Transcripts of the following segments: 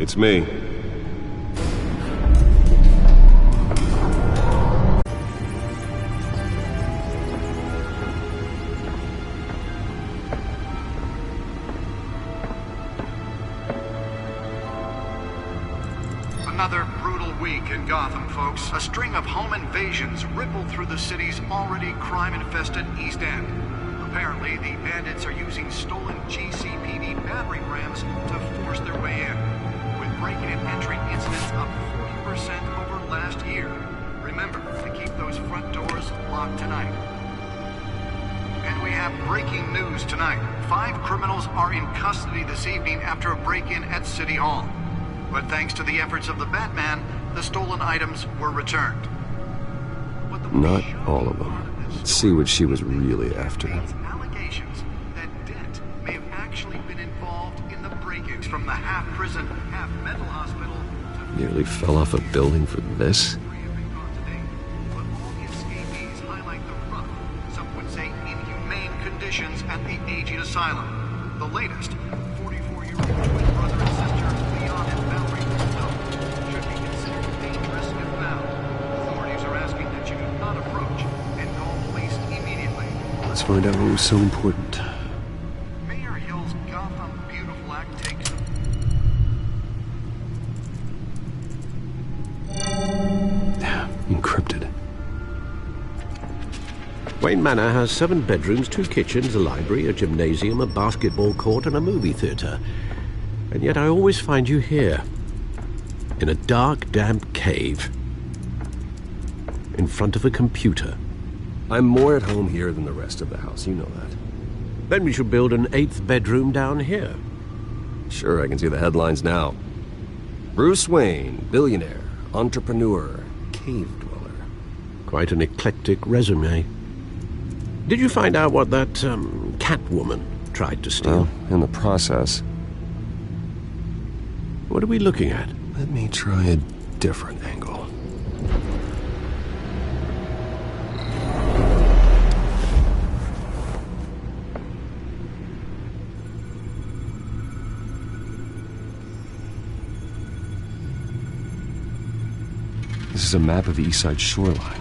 It's me. Another brutal week in Gotham, folks. A string of home invasions rippled through the city's already crime-infested East End. Apparently, the bandits are using stolen GCPD battering rams to force their way in, with breaking and entering incidents up 40% over last year. Remember to keep those front doors locked tonight. And we have breaking news tonight. 5 criminals are in custody this evening after a break-in at City Hall. But thanks to the efforts of the Batman, the stolen items were returned. Not all of them. Let's see what she was really after. Allegations that Dent may have actually been involved in the break-ins from the half-prison, half-mental hospital to... Nearly fell off a building for this? But all the escapees highlight the rough, some would say inhumane conditions at the aging asylum. The latest, 44-year-old twin brother and sister Leon and Valerie Costello should be considered dangerous if found. Authorities are asking that you do not approach and call police immediately. Let's find out what was so important. Mayor Hill's Gotham Beautiful Act takes... Encrypted. Wayne Manor has 7 bedrooms, 2 kitchens, a library, a gymnasium, a basketball court, and a movie theatre. And yet I always find you here, in a dark, damp cave, in front of a computer. I'm more at home here than the rest of the house, you know that. Then we should build an 8th bedroom down here. Sure, I can see the headlines now. Bruce Wayne, billionaire, entrepreneur, cave dweller. Quite an eclectic resume. Did you find out what that, Catwoman tried to steal? Well, in the process. What are we looking at? Let me try a different angle. This is a map of the East Side shoreline.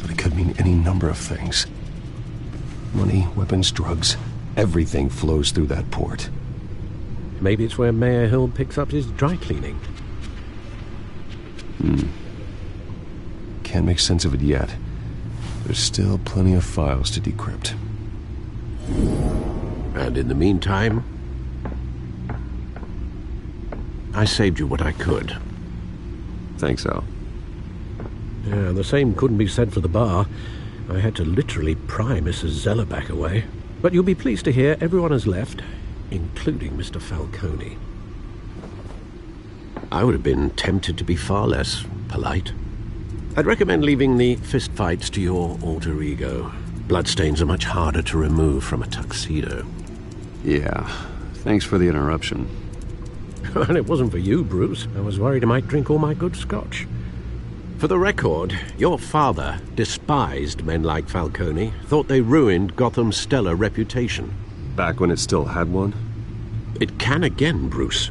But it could mean any number of things. Money, weapons, drugs, everything flows through that port. Maybe it's where Mayor Hill picks up his dry cleaning. Can't make sense of it yet. There's still plenty of files to decrypt. And in the meantime, I saved you what I could. Thanks, Al. Yeah, the same couldn't be said for the bar. I had to literally pry Mrs. Zeller back away. But you'll be pleased to hear everyone has left, including Mr. Falcone. I would have been tempted to be far less polite. I'd recommend leaving the fistfights to your alter ego. Bloodstains are much harder to remove from a tuxedo. Yeah, thanks for the interruption. And it wasn't for you, Bruce. I was worried I might drink all my good scotch. For the record, your father despised men like Falcone, thought they ruined Gotham's stellar reputation. Back when it still had one? It can again, Bruce.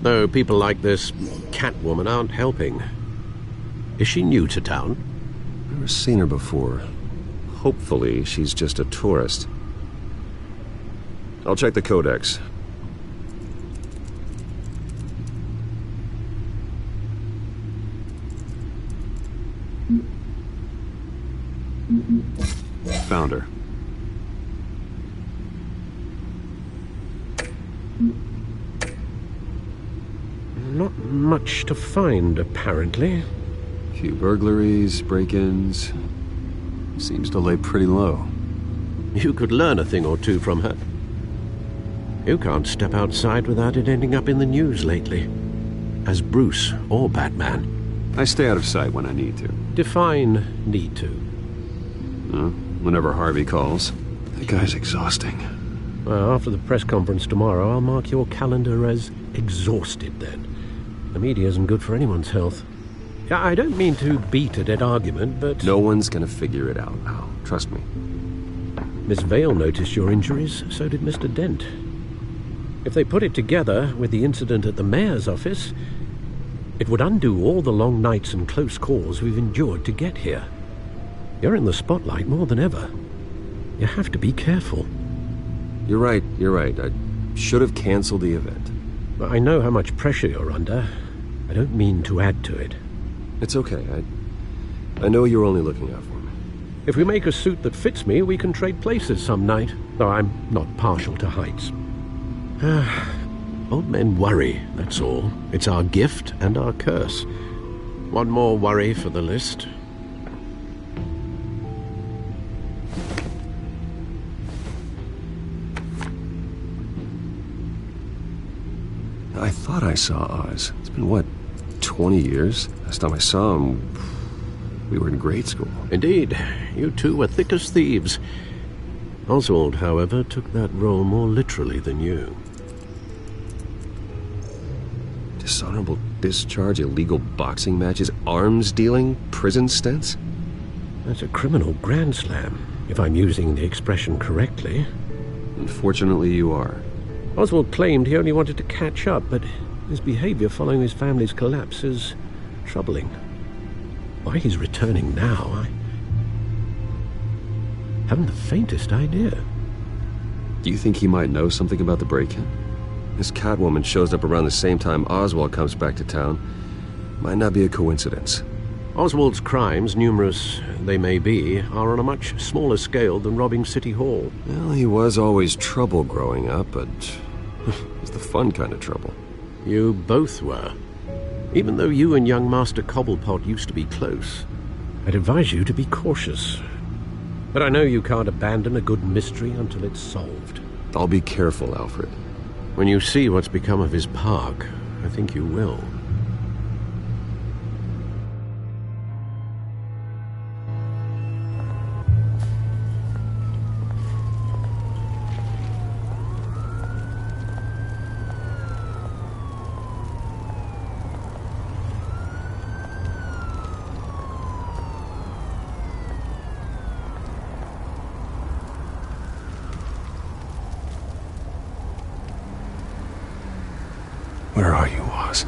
Though people like this Catwoman aren't helping. Is she new to town? Never seen her before. Hopefully, she's just a tourist. I'll check the codex. Found her. Not much to find, apparently. Few burglaries, break-ins. Seems to lay pretty low. You could learn a thing or two from her. You can't step outside without it ending up in the news lately. As Bruce or Batman. I stay out of sight when I need to. Define need to. Whenever Harvey calls. That guy's exhausting. Well, after the press conference tomorrow, I'll mark your calendar as exhausted then. The media isn't good for anyone's health. I don't mean to beat a dead argument, but... No one's gonna figure it out, Al. Trust me. Miss Vale noticed your injuries, so did Mr. Dent. If they put it together with the incident at the mayor's office, it would undo all the long nights and close calls we've endured to get here. You're in the spotlight more than ever. You have to be careful. You're right. I should have canceled the event. I know how much pressure you're under. I don't mean to add to it. It's okay. I know you're only looking out for me. If we make a suit that fits me, we can trade places some night, though I'm not partial to heights. Old men worry, that's all. It's our gift and our curse. One more worry for the list. I thought I saw Oz. It's been, what, 20 years? Last time I saw him, we were in grade school. Indeed. You two were thick as thieves. Oswald, however, took that role more literally than you. Dishonorable discharge, illegal boxing matches, arms dealing, prison stints? That's a criminal grand slam, if I'm using the expression correctly. Unfortunately, you are. Oswald claimed he only wanted to catch up, but his behavior following his family's collapse is troubling. Why he's returning now, I haven't the faintest idea. Do you think he might know something about the break-in? This Catwoman shows up around the same time Oswald comes back to town. Might not be a coincidence. Oswald's crimes, numerous they may be, are on a much smaller scale than robbing City Hall. Well, he was always trouble growing up, but it was the fun kind of trouble. You both were. Even though you and young Master Cobblepot used to be close, I'd advise you to be cautious. But I know you can't abandon a good mystery until it's solved. I'll be careful, Alfred. When you see what's become of his park, I think you will. Where are you, Oz?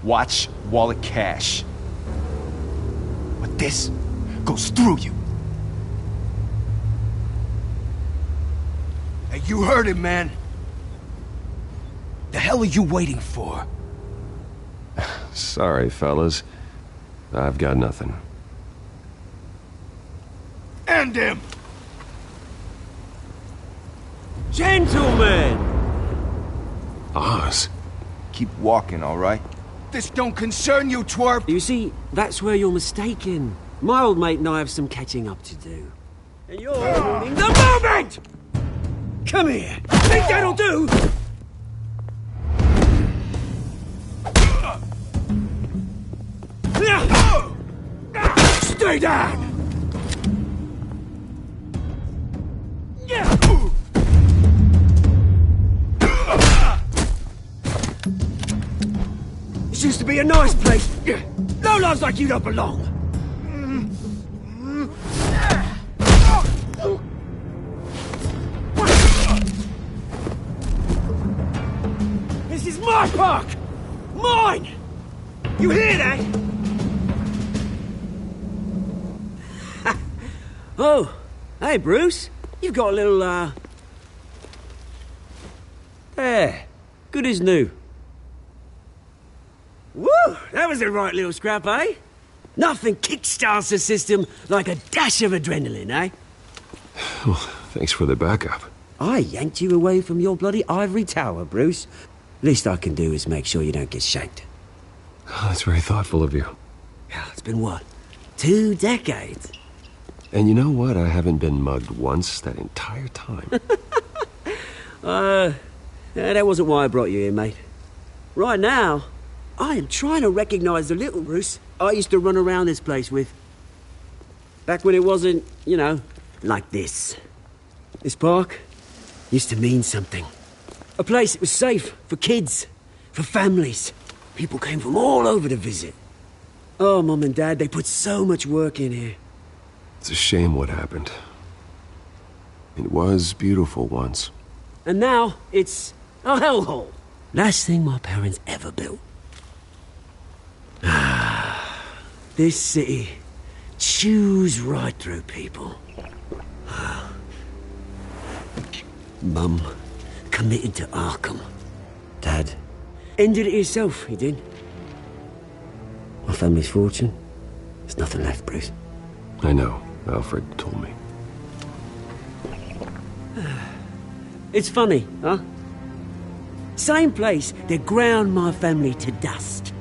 Watch wallet cash. But this goes through you. Hey, you heard him, man. The hell are you waiting for? Sorry, fellas. I've got nothing. End him! Gentlemen! Oz? Keep walking, all right? This don't concern you, twerp! You see, that's where you're mistaken. My old mate and I have some catching up to do. And you're ruining the moment! Come here! Think that'll do? Stay down! This used to be a nice place. No lives like you don't belong. This is my park! Mine! You hear that? Oh, hey, Bruce. You've got a little, There. Good as new. Woo! That was a right little scrap, eh? Nothing kickstarts the system like a dash of adrenaline, eh? Well, thanks for the backup. I yanked you away from your bloody ivory tower, Bruce. Least I can do is make sure you don't get shanked. Oh, that's very thoughtful of you. It's been, what, 2 decades? And you know what? I haven't been mugged once that entire time. That wasn't why I brought you here, mate. Right now, I am trying to recognize the little Bruce I used to run around this place with. Back when it wasn't, you know, like this. This park used to mean something. A place that was safe for kids, for families. People came from all over to visit. Oh, Mum and Dad, they put so much work in here. It's a shame what happened. It was beautiful once. And now, it's a hellhole. Last thing my parents ever built. This city chews right through people. Mum committed to Arkham. Dad ended it himself, he did. My family's fortune, there's nothing left, Bruce. I know. Alfred told me. It's funny, huh? Same place that ground my family to dust.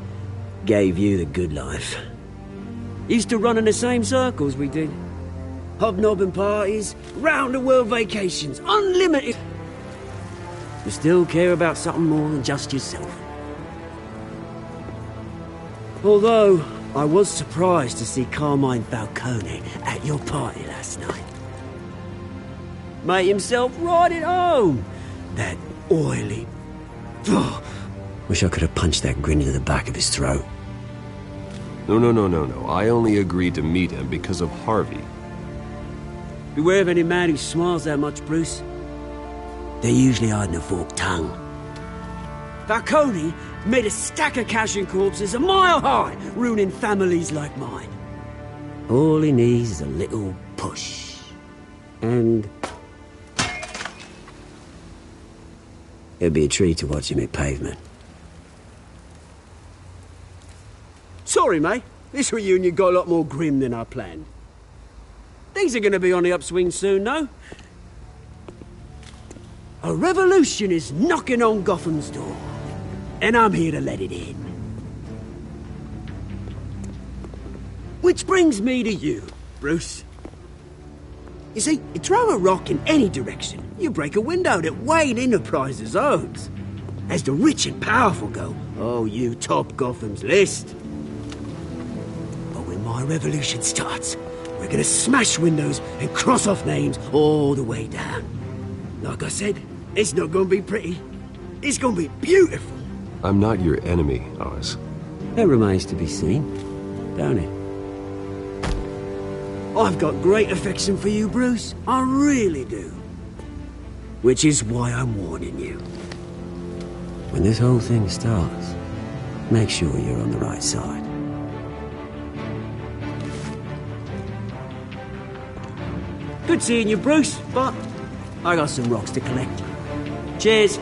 Gave you the good life. Used to run in the same circles we did. Hobnobbing parties, round-the-world vacations, unlimited. You still care about something more than just yourself. Although, I was surprised to see Carmine Falcone at your party last night. Made himself right at home. That oily... Wish I could have punched that grin into the back of his throat. No. I only agreed to meet him because of Harvey. Beware of any man who smiles that much, Bruce. They're usually hiding a forked tongue. Falcone made a stack of cash and corpses a mile high, ruining families like mine. All he needs is a little push. And... it'd be a treat to watch him hit pavement. Sorry, mate. This reunion got a lot more grim than I planned. Things are going to be on the upswing soon, though. A revolution is knocking on Gotham's door. And I'm here to let it in. Which brings me to you, Bruce. You see, you throw a rock in any direction, you break a window that Wayne Enterprises owns. As the rich and powerful go, oh, you top Gotham's list. But when my revolution starts, we're gonna smash windows and cross off names all the way down. Like I said, it's not gonna be pretty. It's gonna be beautiful. I'm not your enemy, Oz. That remains to be seen, don't it? I've got great affection for you, Bruce. I really do. Which is why I'm warning you. When this whole thing starts, make sure you're on the right side. Good seeing you, Bruce, but I got some rocks to collect. Cheers.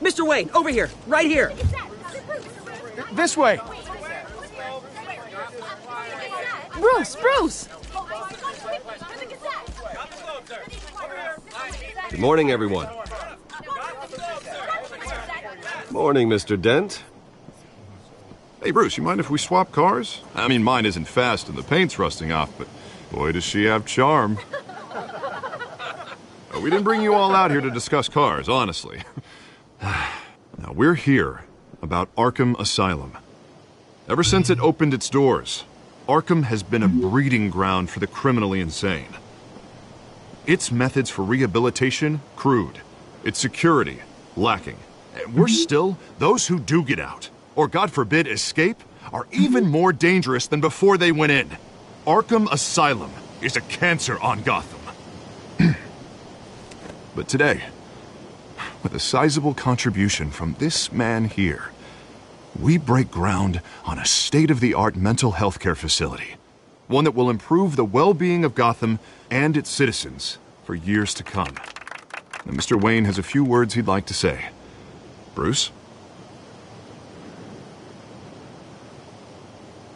Mr. Wayne, over here, right here. This way. Bruce! Good morning, everyone. Morning, Mr. Dent. Hey, Bruce, you mind if we swap cars? I mean, mine isn't fast and the paint's rusting off, but boy, does she have charm. We didn't bring you all out here to discuss cars, honestly. Now, we're here about Arkham Asylum. Ever since it opened its doors, Arkham has been a breeding ground for the criminally insane. Its methods for rehabilitation, crude. Its security, lacking. And worse still, those who do get out, or God forbid escape, are even more dangerous than before they went in. Arkham Asylum is a cancer on Gotham. But today, with a sizable contribution from this man here, we break ground on a state-of-the-art mental health care facility. One that will improve the well-being of Gotham and its citizens for years to come. Now, Mr. Wayne has a few words he'd like to say. Bruce?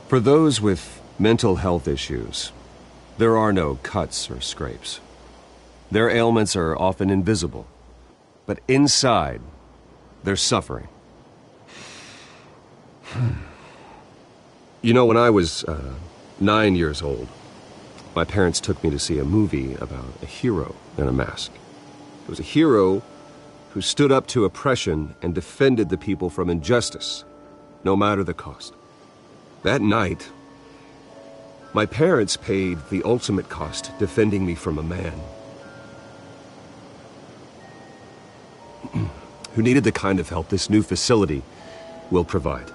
For those with mental health issues, there are no cuts or scrapes. Their ailments are often invisible, but inside, they're suffering. You know, when I was 9 years old, my parents took me to see a movie about a hero in a mask. It was a hero who stood up to oppression and defended the people from injustice, no matter the cost. That night, my parents paid the ultimate cost defending me from a man who needed the kind of help this new facility will provide.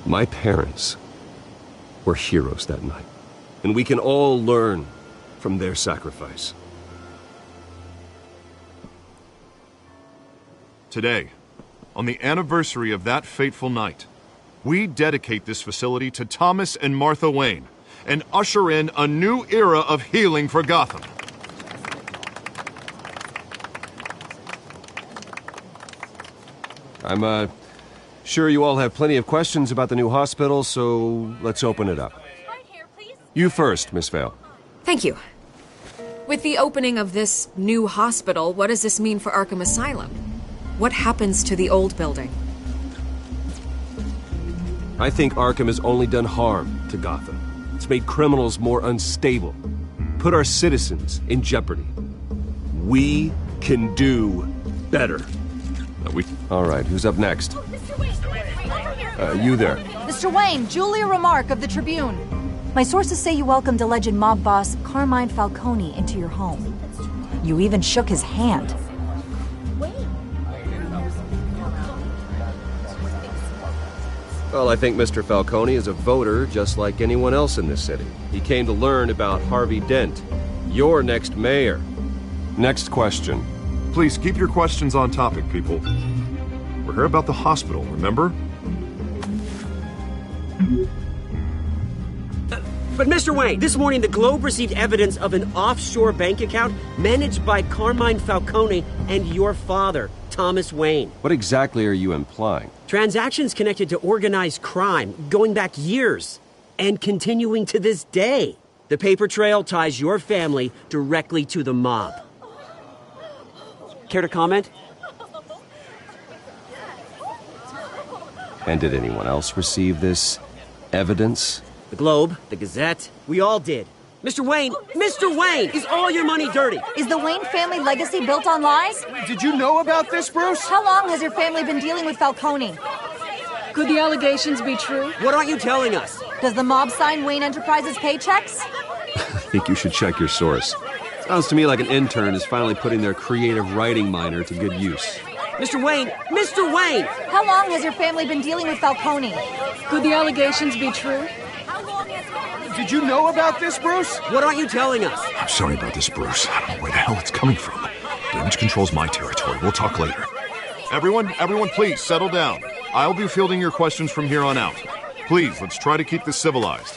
My parents were heroes that night, and we can all learn from their sacrifice. Today, on the anniversary of that fateful night, we dedicate this facility to Thomas and Martha Wayne and usher in a new era of healing for Gotham. I'm sure you all have plenty of questions about the new hospital, so let's open it up. You first, Miss Vale. Thank you. With the opening of this new hospital, what does this mean for Arkham Asylum? What happens to the old building? I think Arkham has only done harm to Gotham. It's made criminals more unstable, put our citizens in jeopardy. We can do better. All right, who's up next? You there. Mr. Wayne, Julia Remark of the Tribune. My sources say you welcomed alleged mob boss Carmine Falcone into your home. You even shook his hand. Well, I think Mr. Falcone is a voter just like anyone else in this city. He came to learn about Harvey Dent, your next mayor. Next question. Please keep your questions on topic, people. We're here about the hospital, remember? But Mr. Wayne, this morning the Globe received evidence of an offshore bank account managed by Carmine Falcone and your father, Thomas Wayne. What exactly are you implying? Transactions connected to organized crime going back years and continuing to this day. The paper trail ties your family directly to the mob. Care to comment? And did anyone else receive this evidence? The Globe, the Gazette, we all did. Mr. Wayne, is all your money dirty? Is the Wayne family legacy built on lies? Did you know about this, Bruce? How long has your family been dealing with Falcone? Could the allegations be true? What aren't you telling us? Does the mob sign Wayne Enterprises paychecks? I think you should check your source. Sounds to me like an intern is finally putting their creative writing minor to good use. Mr. Wayne! How long has your family been dealing with Falcone? Could the allegations be true? Did you know about this, Bruce? What aren't you telling us? I'm sorry about this, Bruce. I don't know where the hell it's coming from. Damage control's my territory. We'll talk later. Everyone, please settle down. I'll be fielding your questions from here on out. Please, let's try to keep this civilized.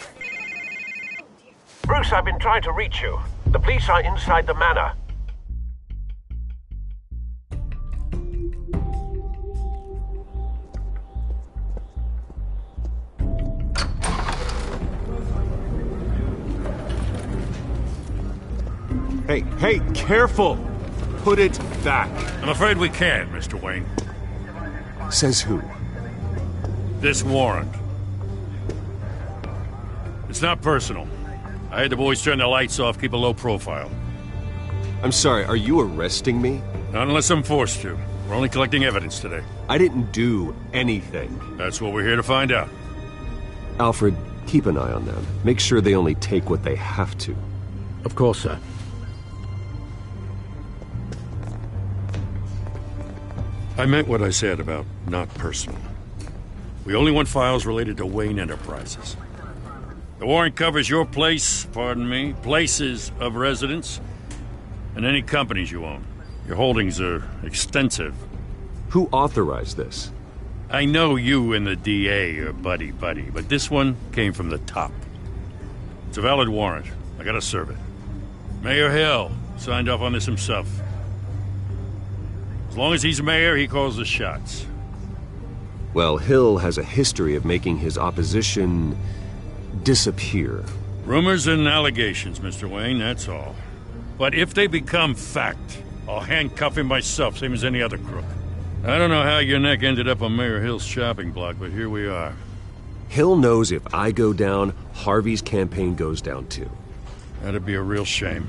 Bruce, I've been trying to reach you. The police are inside the manor. Hey, careful! Put it back. I'm afraid we can't, Mr. Wayne. Says who? This warrant. It's not personal. I had the boys turn the lights off, keep a low profile. I'm sorry, are you arresting me? Not unless I'm forced to. We're only collecting evidence today. I didn't do anything. That's what we're here to find out. Alfred, keep an eye on them. Make sure they only take what they have to. Of course, sir. I meant what I said about not personal. We only want files related to Wayne Enterprises. The warrant covers your places of residence, and any companies you own. Your holdings are extensive. Who authorized this? I know you and the DA are buddy-buddy, but this one came from the top. It's a valid warrant. I gotta serve it. Mayor Hill signed off on this himself. As long as he's mayor, he calls the shots. Well, Hill has a history of making his opposition disappear. Rumors and allegations, Mr. Wayne, that's all. But if they become fact, I'll handcuff him myself, same as any other crook. I don't know how your neck ended up on Mayor Hill's shopping block, but here we are. Hill knows if I go down, Harvey's campaign goes down too. That'd be a real shame.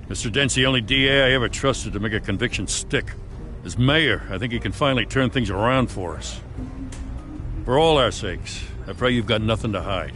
Mr. Dent's the only DA I ever trusted to make a conviction stick. As mayor, I think he can finally turn things around for us. For all our sakes, I pray you've got nothing to hide.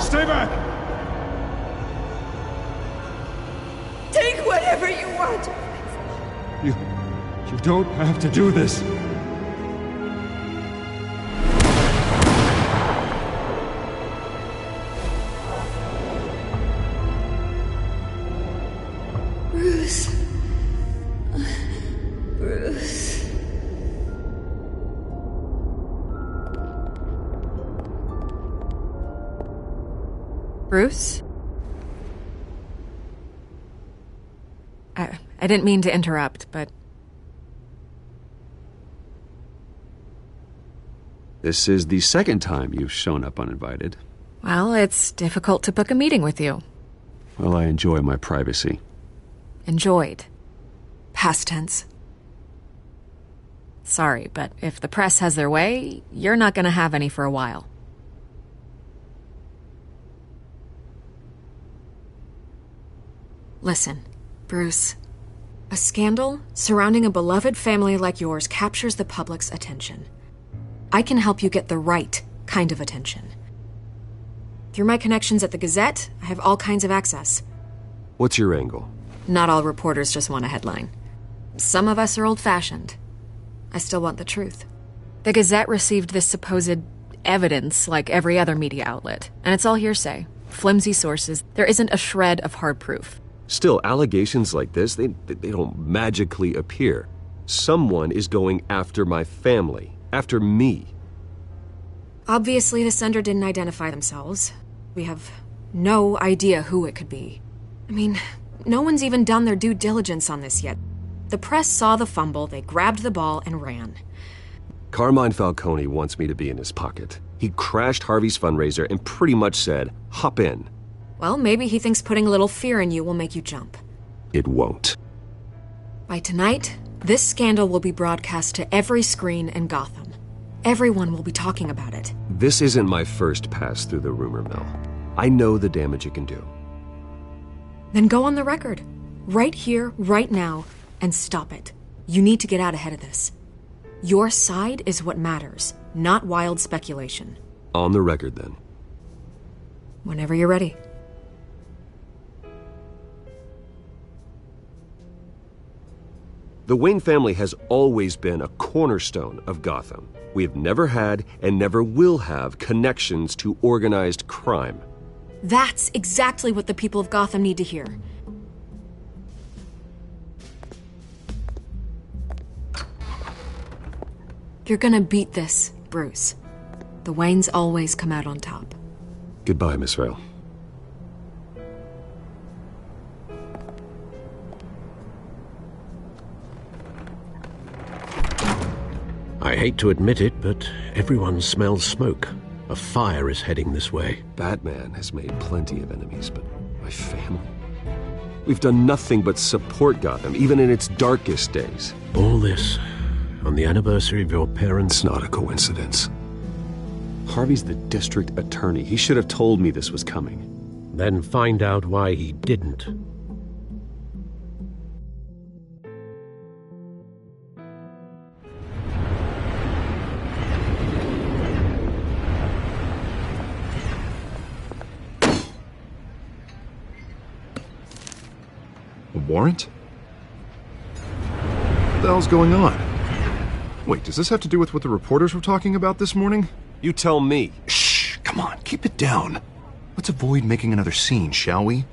Stay back! Take whatever you want! You don't have to do this. Bruce. Bruce. Bruce? I didn't mean to interrupt, but... This is the second time you've shown up uninvited. Well, it's difficult to book a meeting with you. Well, I enjoy my privacy. Enjoyed. Past tense. Sorry, but if the press has their way, you're not gonna have any for a while. Listen, Bruce. A scandal surrounding a beloved family like yours captures the public's attention. I can help you get the right kind of attention. Through my connections at the Gazette, I have all kinds of access. What's your angle? Not all reporters just want a headline. Some of us are old-fashioned. I still want the truth. The Gazette received this supposed evidence like every other media outlet, and it's all hearsay. Flimsy sources. There isn't a shred of hard proof. Still, allegations like this, they don't magically appear. Someone is going after my family, after me. Obviously, the sender didn't identify themselves. We have no idea who it could be. I mean, no one's even done their due diligence on this yet. The press saw the fumble, they grabbed the ball and ran. Carmine Falcone wants me to be in his pocket. He crashed Harvey's fundraiser and pretty much said, hop in. Well, maybe he thinks putting a little fear in you will make you jump. It won't. By tonight, this scandal will be broadcast to every screen in Gotham. Everyone will be talking about it. This isn't my first pass through the rumor mill. I know the damage it can do. Then go on the record. Right here, right now, and stop it. You need to get out ahead of this. Your side is what matters, not wild speculation. On the record, then. Whenever you're ready. The Wayne family has always been a cornerstone of Gotham. We have never had and never will have connections to organized crime. That's exactly what the people of Gotham need to hear. You're gonna beat this, Bruce. The Waynes always come out on top. Goodbye, Miss Vale. I hate to admit it, but everyone smells smoke. A fire is heading this way. Batman has made plenty of enemies, but my family? We've done nothing but support Gotham, even in its darkest days. All this on the anniversary of your parents'... It's not a coincidence. Harvey's the district attorney. He should have told me this was coming. Then find out why he didn't. A warrant? What the hell's going on? Wait, does this have to do with what the reporters were talking about this morning? You tell me. Shh, come on, keep it down. Let's avoid making another scene, shall we?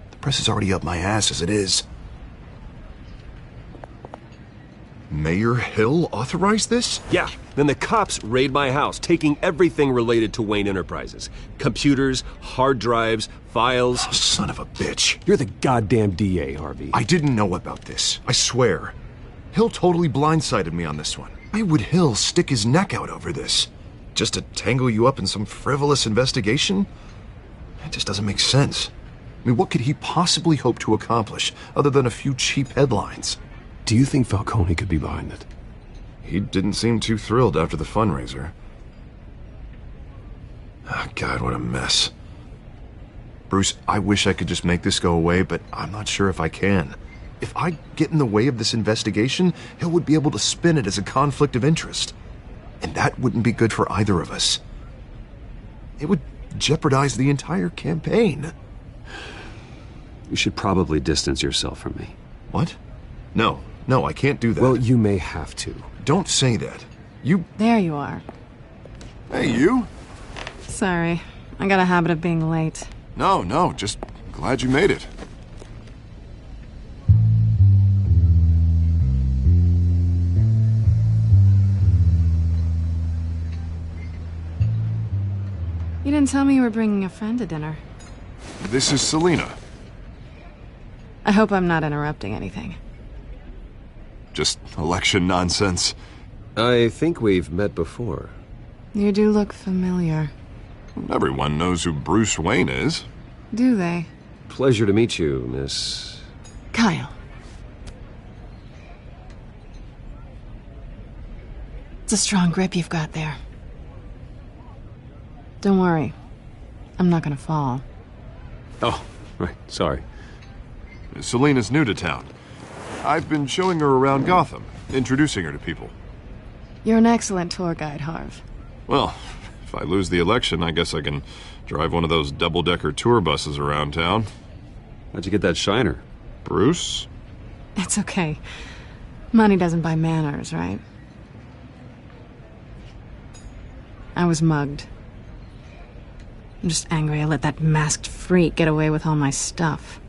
The press is already up my ass as it is. Mayor Hill authorized this? Yeah, then the cops raid my house, taking everything related to Wayne Enterprises. Computers, hard drives, files. Oh, son of a bitch. You're the goddamn DA, Harvey. I didn't know about this, I swear. Hill totally blindsided me on this one. Why would Hill stick his neck out over this? Just to tangle you up in some frivolous investigation? It just doesn't make sense. I mean, what could he possibly hope to accomplish other than a few cheap headlines? Do you think Falcone could be behind it? He didn't seem too thrilled after the fundraiser. Oh, God, what a mess. Bruce, I wish I could just make this go away, but I'm not sure if I can. If I get in the way of this investigation, Hill would be able to spin it as a conflict of interest. And that wouldn't be good for either of us. It would jeopardize the entire campaign. You should probably distance yourself from me. What? No, I can't do that. Well, you may have to. Don't say that. You... There you are. Hey, you? Sorry. I got a habit of being late. No, just glad you made it. You didn't tell me you were bringing a friend to dinner. This is Selina. I hope I'm not interrupting anything. Just election nonsense. I think we've met before. You do look familiar. Everyone knows who Bruce Wayne is. Do they? Pleasure to meet you, Miss... Kyle. It's a strong grip you've got there. Don't worry. I'm not gonna fall. Oh, right, sorry. Selina's new to town. I've been showing her around Gotham, introducing her to people. You're an excellent tour guide, Harv. Well, if I lose the election, I guess I can drive one of those double-decker tour buses around town. How'd you get that shiner? Bruce? It's okay. Money doesn't buy manners, right? I was mugged. I'm just angry I let that masked freak get away with all my stuff.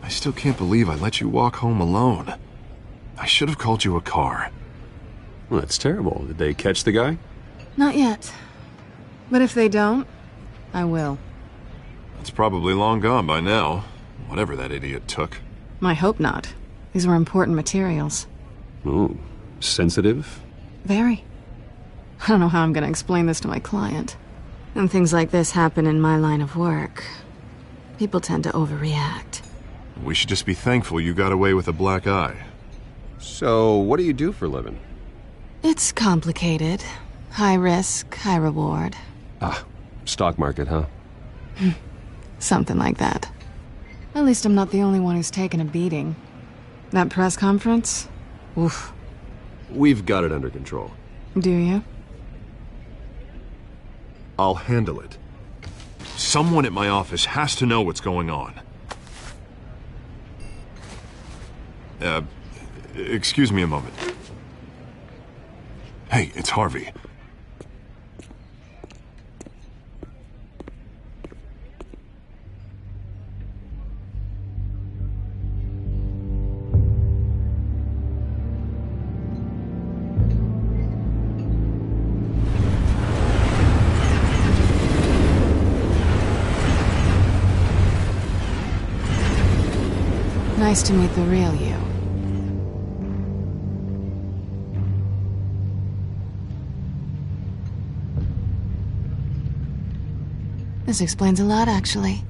I still can't believe I let you walk home alone. I should have called you a car. Well, that's terrible. Did they catch the guy? Not yet. But if they don't, I will. It's probably long gone by now, whatever that idiot took. I hope not. These were important materials. Ooh, sensitive? Very. I don't know how I'm gonna explain this to my client. And things like this happen in my line of work. People tend to overreact. We should just be thankful you got away with a black eye. So, what do you do for a living? It's complicated. High risk, high reward. Ah, stock market, huh? Something like that. At least I'm not the only one who's taken a beating. That press conference? Oof. We've got it under control. Do you? I'll handle it. Someone at my office has to know what's going on. Excuse me a moment. Hey, it's Harvey. Nice to meet the real you. This explains a lot, actually.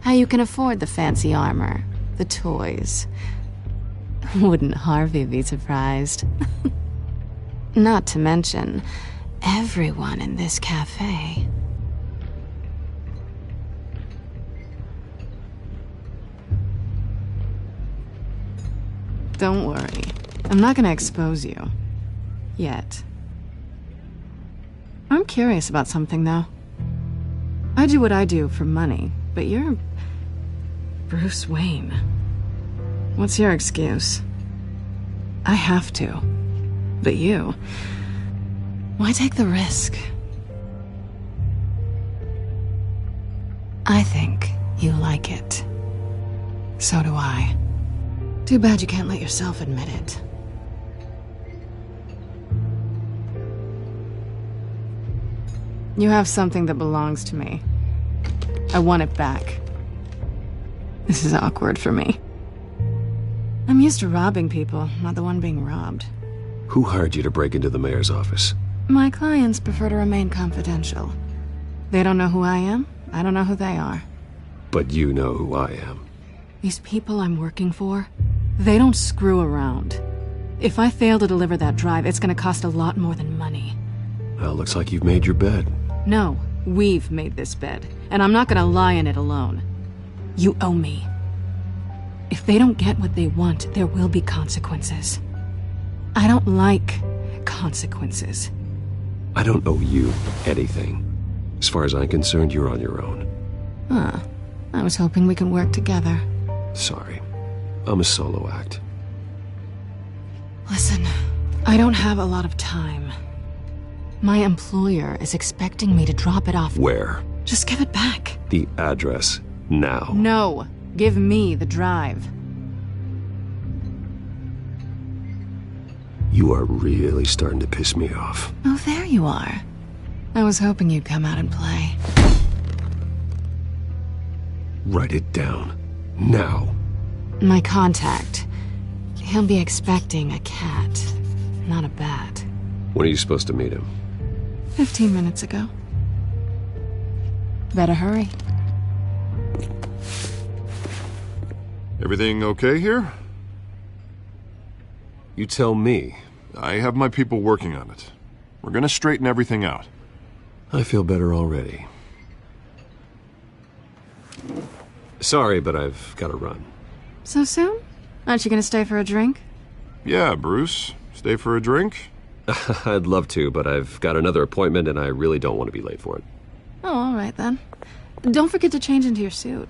How you can afford the fancy armor, the toys. Wouldn't Harvey be surprised? Not to mention, everyone in this cafe. Don't worry. I'm not gonna expose you. Yet. I'm curious about something, though. I do what I do for money, but you're... Bruce Wayne. What's your excuse? I have to. But you... why take the risk? I think you like it. So do I. Too bad you can't let yourself admit it. You have something that belongs to me. I want it back. This is awkward for me. I'm used to robbing people, not the one being robbed. Who hired you to break into the mayor's office? My clients prefer to remain confidential. They don't know who I am, I don't know who they are. But you know who I am. These people I'm working for, they don't screw around. If I fail to deliver that drive, it's gonna cost a lot more than money. Well, looks like you've made your bed. No, we've made this bed, and I'm not gonna lie in it alone. You owe me. If they don't get what they want, there will be consequences. I don't like consequences. I don't owe you anything. As far as I'm concerned, you're on your own. Huh. I was hoping we could work together. Sorry. I'm a solo act. Listen, I don't have a lot of time. My employer is expecting me to drop it off. Where? Just give it back. The address, now. No. Give me the drive. You are really starting to piss me off. Oh, there you are. I was hoping you'd come out and play. Write it down. Now. My contact. He'll be expecting a cat, not a bat. When are you supposed to meet him? 15 minutes ago. Better hurry. Everything okay here? You tell me. I have my people working on it. We're gonna straighten everything out. I feel better already. Sorry, but I've got to run. So soon? Aren't you gonna stay for a drink? Yeah, Bruce. Stay for a drink? I'd love to, but I've got another appointment and I really don't want to be late for it. Oh, all right then. Don't forget to change into your suit.